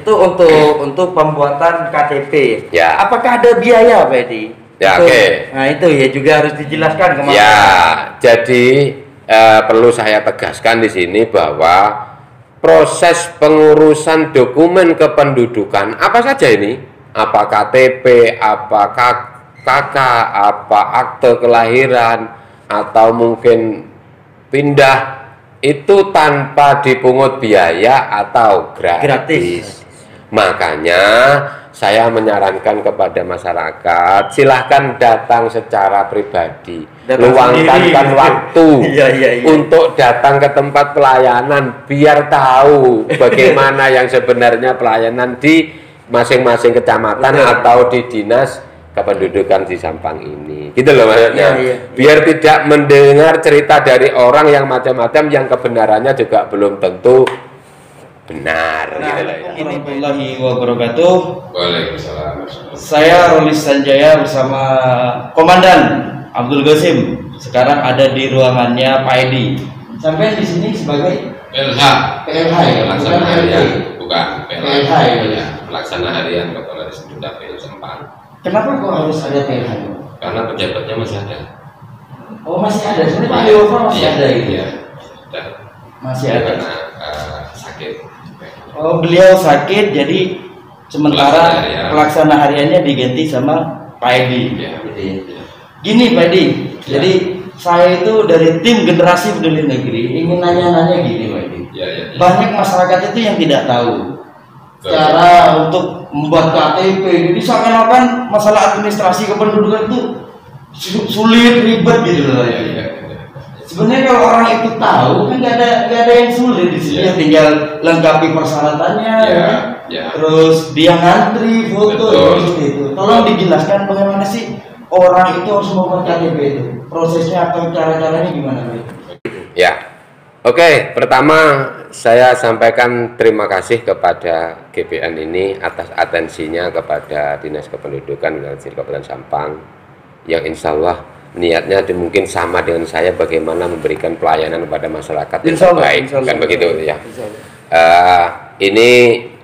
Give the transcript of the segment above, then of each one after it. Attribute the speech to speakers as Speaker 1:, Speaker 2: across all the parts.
Speaker 1: Itu untuk pembuatan KTP.
Speaker 2: Ya.
Speaker 1: Apakah ada biaya, Pak Edi?
Speaker 2: Ya, oke.
Speaker 1: Nah, itu ya juga harus dijelaskan kemarin.
Speaker 2: Ya, jadi perlu saya tegaskan di sini bahwa proses pengurusan dokumen kependudukan apa saja ini, apa KTP, apa KK, apa akte kelahiran, atau mungkin pindah, itu tanpa dipungut biaya atau gratis. Makanya saya menyarankan kepada masyarakat, silahkan datang secara pribadi, luangkan waktu untuk datang ke tempat pelayanan, biar tahu bagaimana yang sebenarnya pelayanan di masing-masing kecamatan atau di dinas kependudukan di Sampang ini, gitu loh maksudnya. Biar tidak mendengar cerita dari orang yang macam-macam yang kebenarannya juga belum tentu benar. Gitu loh.
Speaker 3: Warahmatullahi wabarakatuh.
Speaker 2: Waalaikumsalam.
Speaker 3: Saya Rolis Sanjaya bersama Komandan Abdul Qasim. Sekarang ada di ruangannya Pak Edi. Sampai di sini sebagai
Speaker 2: PLH
Speaker 3: PLH ya,
Speaker 2: pelaksana harian, bukan
Speaker 3: PLH ya.
Speaker 2: Pelaksana harian Kepala Distrik Dapil Sampang.
Speaker 3: Kenapa kok harus ada PLH?
Speaker 2: Karena pejabatnya masih ada.
Speaker 3: Oh masih ada, sebenarnya Pak Dewa masih ada gitu ya? Masih ada.
Speaker 2: Karena sakit.
Speaker 3: Oh beliau sakit, jadi sementara pelaksana hariannya diganti sama Pak Edi. Gitu ya. Gini Pak Edi, jadi saya itu dari tim generasi peduli negeri ingin nanya-nanya gini Pak Edi. Banyak masyarakat itu yang tidak tahu cara untuk membuat KTP, jadi seakan-akan masalah administrasi kependudukan itu sulit, ribet gitu loh. Sebenarnya kalau orang itu tahu kan nggak ada yang sulit di sini, tinggal lengkapi persyaratannya, terus dia ngantri foto gitu. Tolong dijelaskan bagaimana sih orang itu harus membuat KTP itu, prosesnya atau cara-caranya gimana Pak?
Speaker 2: Ya, oke. Pertama saya sampaikan terima kasih kepada GPN ini atas atensinya kepada Dinas Kependudukan Kabupaten Sampang, yang insya Allah niatnya mungkin sama dengan saya, bagaimana memberikan pelayanan kepada masyarakat yang terbaik, kan begitu ya. Ini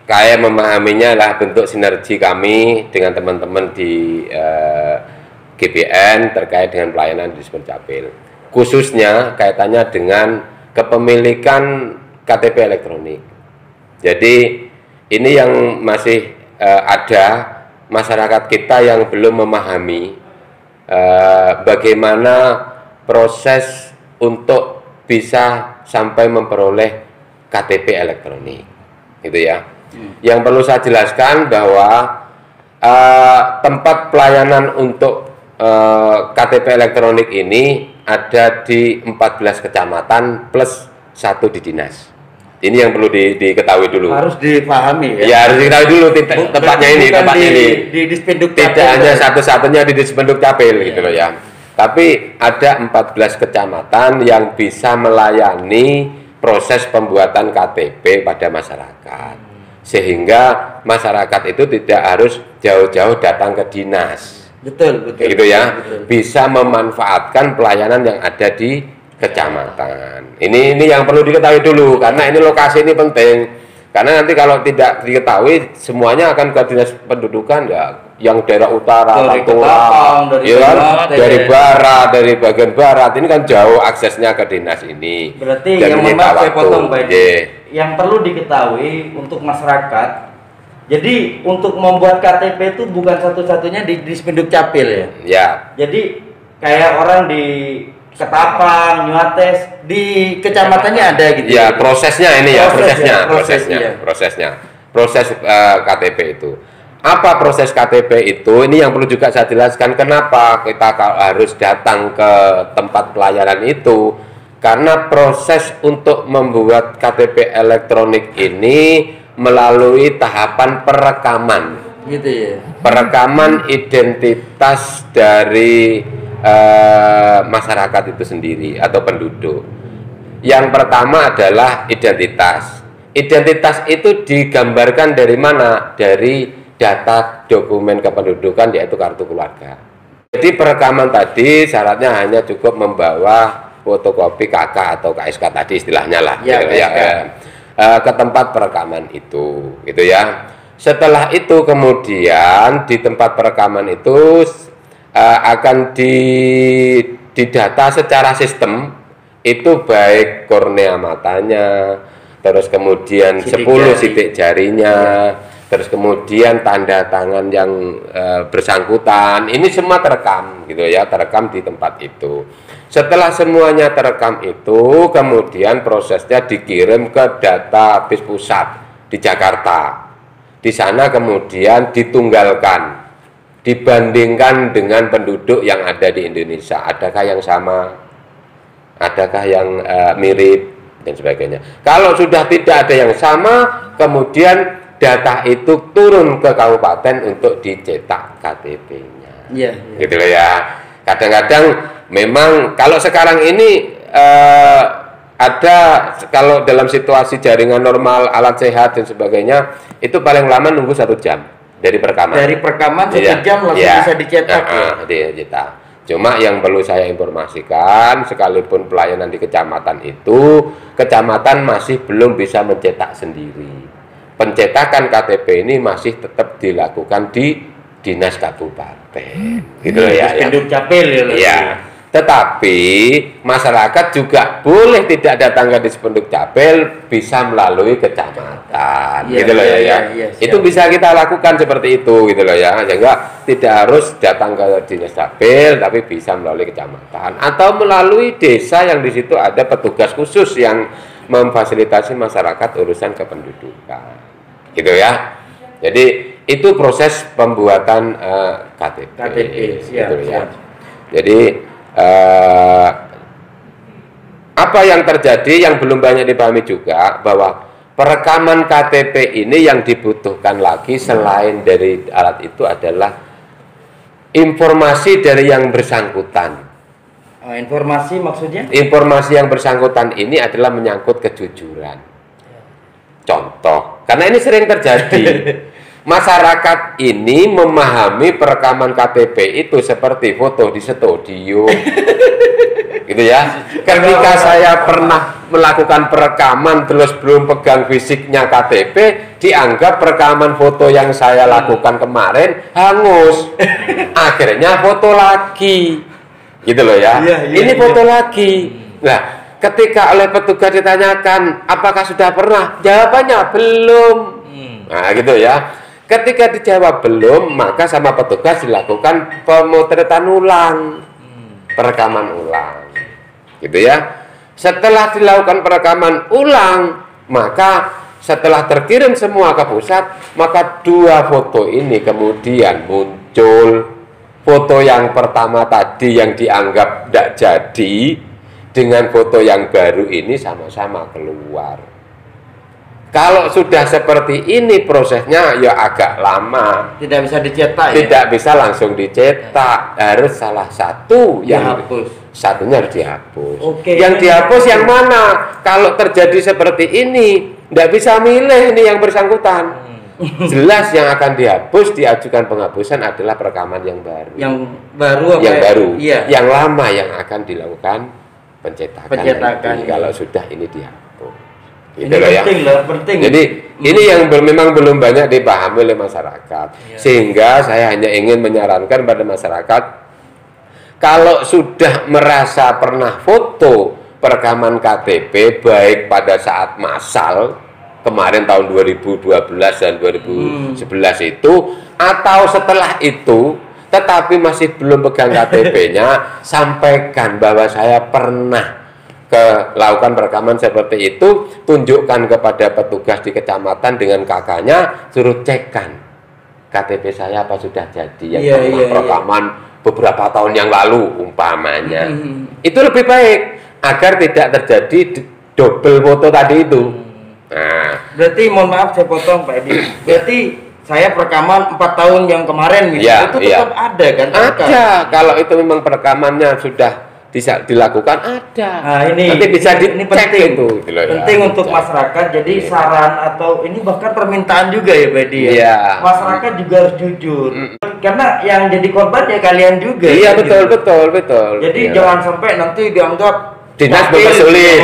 Speaker 2: kayak memahaminya lah bentuk sinergi kami dengan teman-teman di GPN terkait dengan pelayanan di Dapil, khususnya kaitannya dengan kepemilikan KTP elektronik. Jadi ini yang masih ada masyarakat kita yang belum memahami bagaimana proses untuk bisa sampai memperoleh KTP elektronik, gitu ya. Yang perlu saya jelaskan bahwa tempat pelayanan untuk KTP elektronik ini ada di 14 kecamatan plus 1 di dinas. Ini yang perlu diketahui dulu.
Speaker 1: Harus dipahami ya.
Speaker 2: Ya harus diketahui dulu tempatnya ini,
Speaker 1: di Dispenduk
Speaker 2: tidak hanya satu-satunya di Dispenduk Capil gitu loh ya. Tapi ada 14 kecamatan yang bisa melayani proses pembuatan KTP pada masyarakat. Sehingga masyarakat itu tidak harus jauh-jauh datang ke dinas.
Speaker 1: Betul.
Speaker 2: Gitu ya. Betul. Bisa memanfaatkan pelayanan yang ada di kecamatan. Ini yang perlu diketahui dulu, karena ini lokasi ini penting. Karena nanti kalau tidak diketahui, semuanya akan ke dinas pendudukan ya, yang daerah utara, dari barat, dari bagian barat. Ini kan jauh aksesnya ke dinas ini.
Speaker 1: Berarti yang saya potong Pak, yang perlu diketahui untuk masyarakat. Jadi untuk membuat KTP itu bukan satu-satunya di Dispenduk Capil ya.
Speaker 2: Ya.
Speaker 1: Jadi kayak orang di Ketapang, Nyuates, di kecamatannya ada gitu.
Speaker 2: Ya, prosesnya ini ya, prosesnya. Proses KTP itu. Apa proses KTP itu? Ini yang perlu juga saya jelaskan kenapa kita harus datang ke tempat pelayanan itu. Karena proses untuk membuat KTP elektronik ini melalui tahapan perekaman.
Speaker 1: Gitu ya.
Speaker 2: Perekaman identitas dari masyarakat itu sendiri atau penduduk. Yang pertama adalah identitas. Identitas itu digambarkan dari mana? Dari data dokumen kependudukan, yaitu kartu keluarga. Jadi perekaman tadi syaratnya hanya cukup membawa fotokopi KK atau KSK tadi istilahnya lah, ke tempat perekaman itu, gitu ya. Setelah itu kemudian di tempat perekaman itu akan didata secara sistem, itu baik kornea matanya, terus kemudian 10 sidik jarinya, terus kemudian tanda tangan yang bersangkutan, ini semua terekam gitu ya, terekam di tempat itu. Setelah semuanya terekam itu, kemudian prosesnya dikirim ke database pusat di Jakarta. Di sana kemudian ditunggalkan, dibandingkan dengan penduduk yang ada di Indonesia. Adakah yang sama? Adakah yang mirip? Dan sebagainya. Kalau sudah tidak ada yang sama, kemudian data itu turun ke kabupaten untuk dicetak KTP-nya.
Speaker 3: Iya.
Speaker 2: Gitu loh ya. Kadang-kadang memang kalau sekarang ini ada, kalau dalam situasi jaringan normal, alat sehat dan sebagainya, itu paling lama nunggu 1 jam dari perekaman.
Speaker 3: Dari perekaman 1 jam langsung bisa dicetak.
Speaker 2: Dicetak. Cuma yang perlu saya informasikan, sekalipun pelayanan di kecamatan itu, kecamatan masih belum bisa mencetak sendiri. Pencetakan KTP ini masih tetap dilakukan di dinas kabupaten. Gitu ya.
Speaker 3: Penduk capil
Speaker 2: ya. Tetapi masyarakat juga boleh tidak datang ke Dispenduk Capil, bisa melalui kecamatan, gitu loh ya. Itu bisa kita lakukan seperti itu, gitu loh ya. Sehingga tidak harus datang ke Dinas Capil, tapi bisa melalui kecamatan atau melalui desa yang di situ ada petugas khusus yang memfasilitasi masyarakat urusan kependudukan, gitu ya. Jadi itu proses pembuatan KTP, gitu ya. Jadi apa yang terjadi yang belum banyak dipahami juga, bahwa perekaman KTP ini yang dibutuhkan lagi selain dari alat itu adalah informasi dari yang bersangkutan.
Speaker 3: Informasi maksudnya?
Speaker 2: Informasi yang bersangkutan ini adalah menyangkut kejujuran. Contoh, karena ini sering terjadi. Masyarakat ini memahami perekaman KTP itu seperti foto di studio, gitu ya. Ketika saya pernah melakukan perekaman terus belum pegang fisiknya KTP, dianggap perekaman foto yang saya lakukan kemarin hangus. Akhirnya foto lagi, gitu loh ya. Ini foto lagi. Nah, ketika oleh petugas ditanyakan apakah sudah pernah, jawabannya belum. Nah, gitu ya. Ketika dijawab belum, maka sama petugas dilakukan pemotretan ulang, perekaman ulang, gitu ya. Setelah dilakukan perekaman ulang, maka setelah terkirim semua ke pusat, maka 2 foto ini kemudian muncul. Foto yang pertama tadi yang dianggap tidak jadi, dengan foto yang baru ini sama-sama keluar. Kalau sudah seperti ini prosesnya ya agak lama.
Speaker 3: Tidak bisa dicetak.
Speaker 2: Tidak bisa langsung dicetak. Harus salah satu yang
Speaker 3: dihapus.
Speaker 2: Satunya harus dihapus.
Speaker 3: Oke.
Speaker 2: Yang dihapus yang mana? Kalau terjadi seperti ini, tidak bisa milih ini yang bersangkutan. Jelas yang akan dihapus, diajukan penghapusan adalah perekaman yang baru.
Speaker 3: Yang baru apa?
Speaker 2: Yang baru.
Speaker 3: Iya.
Speaker 2: Yang lama yang akan dilakukan pencetakan.
Speaker 3: Pencetakan.
Speaker 2: Kalau sudah ini dihapus. Gitu
Speaker 3: ini
Speaker 2: ya.
Speaker 3: penting.
Speaker 2: Jadi ini yang memang belum banyak dipahami oleh masyarakat. Sehingga saya hanya ingin menyarankan pada masyarakat, kalau sudah merasa pernah foto perekaman KTP baik pada saat massal kemarin tahun 2012 dan 2011 itu, atau setelah itu tetapi masih belum pegang KTP-nya, sampaikan bahwa saya pernah lakukan perekaman seperti itu, tunjukkan kepada petugas di kecamatan dengan kakaknya, suruh cekkan KTP saya apa sudah jadi yang perekaman beberapa tahun yang lalu umpamanya. Itu lebih baik agar tidak terjadi double foto tadi itu. Nah,
Speaker 3: berarti mohon maaf saya potong Pak Edi. Berarti saya perekaman 4 tahun yang kemarin gitu, itu tetap ada kan?
Speaker 2: Ada. Kalau itu memang perekamannya sudah bisa dilakukan, ada.
Speaker 3: Nah, ini
Speaker 2: nanti bisa
Speaker 3: ini penting
Speaker 2: itu,
Speaker 3: penting ya, untuk masyarakat. Jadi saran atau ini bahkan permintaan juga ya Pak Edi ya. Masyarakat juga harus jujur. Karena yang jadi korban ya kalian juga.
Speaker 2: Iya,
Speaker 3: kan,
Speaker 2: betul.
Speaker 3: Jadi jangan sampai nanti dianggap
Speaker 2: dinas mempersulit.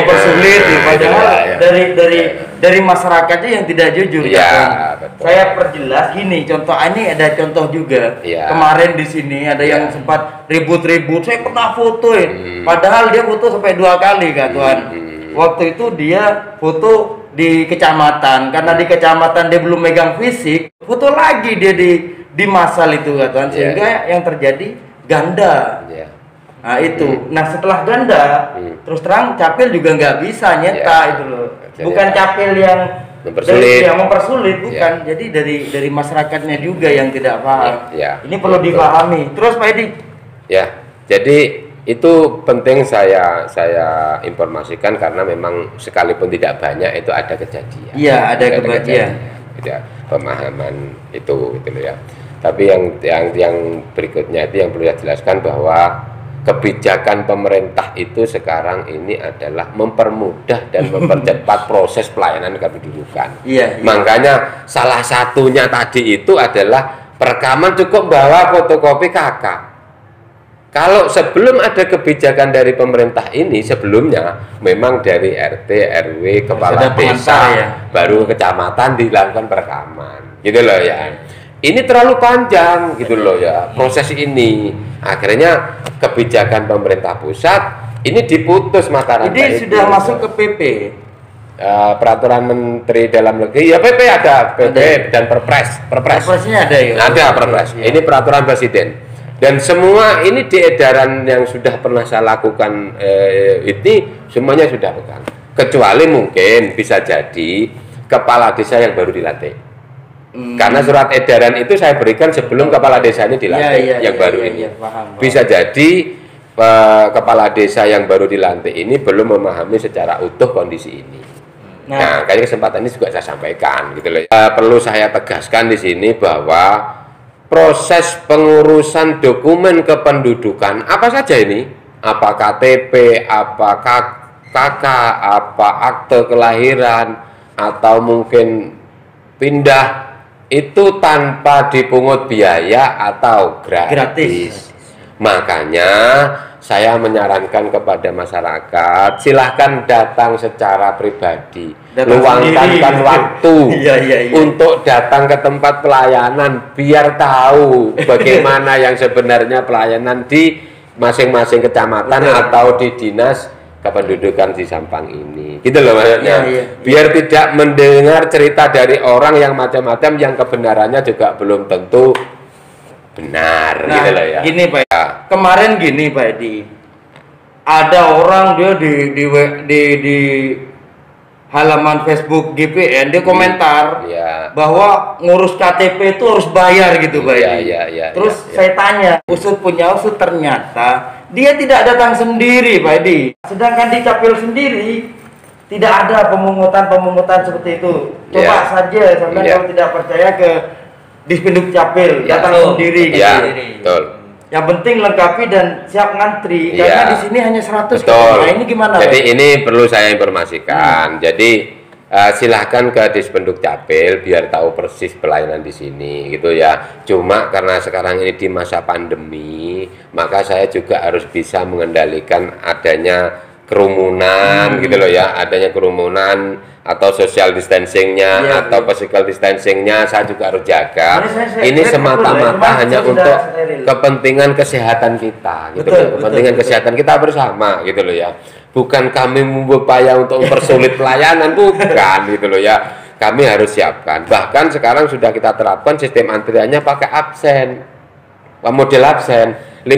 Speaker 3: Padahal dari
Speaker 1: dari masyarakatnya yang tidak jujur.
Speaker 2: Ya, betul.
Speaker 1: Saya perjelas gini, contoh ini ada contoh juga.
Speaker 2: Ya.
Speaker 1: Kemarin di sini ada yang sempat ribut-ribut. Saya pernah fotoin, padahal dia foto sampai 2 kali Kak Tuhan. Waktu itu dia foto di kecamatan, karena di kecamatan dia belum megang fisik, foto lagi dia di masal itu Kak Tuhan, sehingga yang terjadi ganda. Nah itu, nah setelah ganda, terus terang capil juga nggak bisa nyetak itu loh. Bukan capil yang mempersulit, bukan. Jadi dari masyarakatnya juga yang tidak paham. Ini perlu dipahami. Terus Pak Edi.
Speaker 2: Ya, jadi itu penting saya informasikan karena memang sekalipun tidak banyak itu ada kejadian.
Speaker 1: Iya, ada kejadian.
Speaker 2: Ya, pemahaman itu gitu ya. Tapi yang berikutnya itu yang perlu saya jelaskan bahwa kebijakan pemerintah itu sekarang ini adalah mempermudah dan mempercepat proses pelayanan kependudukan. Makanya salah satunya tadi itu adalah perekaman cukup bawa fotokopi KK. Kalau sebelum ada kebijakan dari pemerintah ini, sebelumnya memang dari RT, RW, kepala desa, baru kecamatan dilakukan perekaman, gitu loh ya. Ini terlalu panjang gitu loh ya proses ini. Akhirnya kebijakan pemerintah pusat ini diputus mata rantai.
Speaker 1: Ini sudah masuk ke PP.
Speaker 2: Peraturan Menteri Dalam Negeri ya, PP ada, PP dan Perpres.
Speaker 1: Perpresnya ada ya.
Speaker 2: Ada Perpres. Ini peraturan Presiden. Dan semua ini di edaran yang sudah pernah saya lakukan ini semuanya sudah pegang. Kecuali mungkin bisa jadi kepala desa yang baru dilantik. Karena surat edaran itu saya berikan sebelum kepala desa ini dilantik yang baru ini.
Speaker 1: Paham.
Speaker 2: Bisa jadi kepala desa yang baru dilantik ini belum memahami secara utuh kondisi ini. Nah, kayaknya kesempatan ini juga saya sampaikan gitu loh. Perlu saya tegaskan di sini bahwa proses pengurusan dokumen kependudukan apa saja ini, apa KTP, apa KK, apa akte kelahiran, atau mungkin pindah, itu tanpa dipungut biaya atau gratis. Makanya saya menyarankan kepada masyarakat, silahkan datang secara pribadi, luangkan waktu untuk datang ke tempat pelayanan biar tahu bagaimana yang sebenarnya pelayanan di masing-masing kecamatan atau di dinas kependudukan di Sampang ini, gitu loh maksudnya. Biar tidak mendengar cerita dari orang yang macam-macam yang kebenarannya juga belum tentu benar, gitu loh ya.
Speaker 1: Gini Pak, kemarin gini Pak Edi, ada orang dia di halaman Facebook GPN dia komentar bahwa ngurus KTP itu harus bayar gitu Pak Edi. Terus saya tanya, usut punya usut, ternyata dia tidak datang sendiri Pak Edi. Sedangkan di Capil sendiri tidak ada pemungutan seperti itu. Coba saja sampai kalau tidak percaya ke Dispenduk Capil, datang sendiri gitu.
Speaker 2: Betul.
Speaker 1: Yang penting lengkapi dan siap ngantri karena di sini hanya 100.
Speaker 2: Betul.
Speaker 1: Nah, ini gimana?
Speaker 2: Jadi ini perlu saya informasikan. Jadi silahkan ke Dispenduk Capil biar tahu persis pelayanan di sini gitu ya. Cuma karena sekarang ini di masa pandemi, maka saya juga harus bisa mengendalikan adanya kerumunan gitu loh ya, adanya kerumunan atau social distancingnya atau physical distancingnya saya juga harus jaga. Ini semata-mata hanya untuk kepentingan kesehatan kita gitu loh, kepentingan kesehatan kita bersama gitu loh ya. Bukan kami berupaya untuk mempersulit pelayanan, bukan gitu loh ya. Kami harus siapkan. Bahkan sekarang sudah kita terapkan sistem antriannya pakai absen, model absen. 50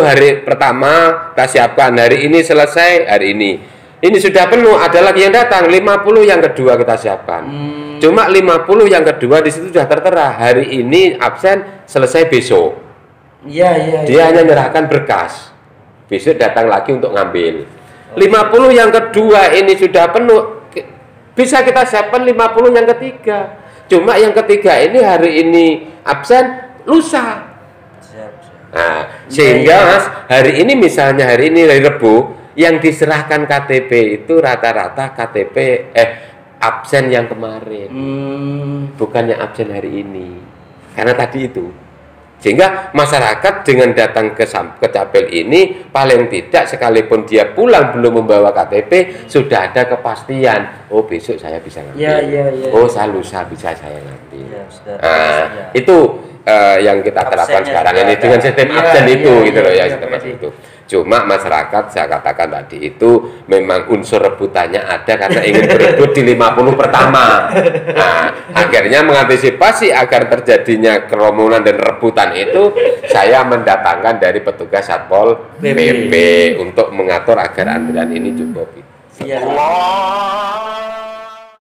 Speaker 2: hari pertama kita siapkan, hari ini selesai, hari ini sudah penuh, ada lagi yang datang, 50 yang kedua kita siapkan. Cuma 50 yang kedua di situ sudah tertera, hari ini absen, selesai besok. Dia hanya menyerahkan berkas, besok datang lagi untuk ngambil. 50 yang kedua ini sudah penuh, bisa kita siapkan 50 yang ketiga. Cuma yang ketiga ini hari ini absen, lusa. Nah, sehingga Mas, hari ini misalnya hari ini hari Rebu yang diserahkan KTP itu rata-rata KTP absen yang kemarin, bukan yang absen hari ini. Karena tadi itu Sehingga masyarakat dengan datang ke Capil ini paling tidak sekalipun dia pulang belum membawa KTP sudah ada kepastian. Oh besok saya bisa ngambil. Oh saya lusa bisa saya ngambil. Itu yang kita terapkan sekarang ini dengan sistem absen itu gitu loh ya sistem itu. Cuma masyarakat saya katakan tadi itu memang unsur rebutannya ada karena ingin berebut di 50 pertama. Nah, akhirnya mengantisipasi agar terjadinya kerumunan dan rebutan itu saya mendatangkan dari petugas Satpol PP untuk mengatur agar antrian ini cukup.
Speaker 1: Iya.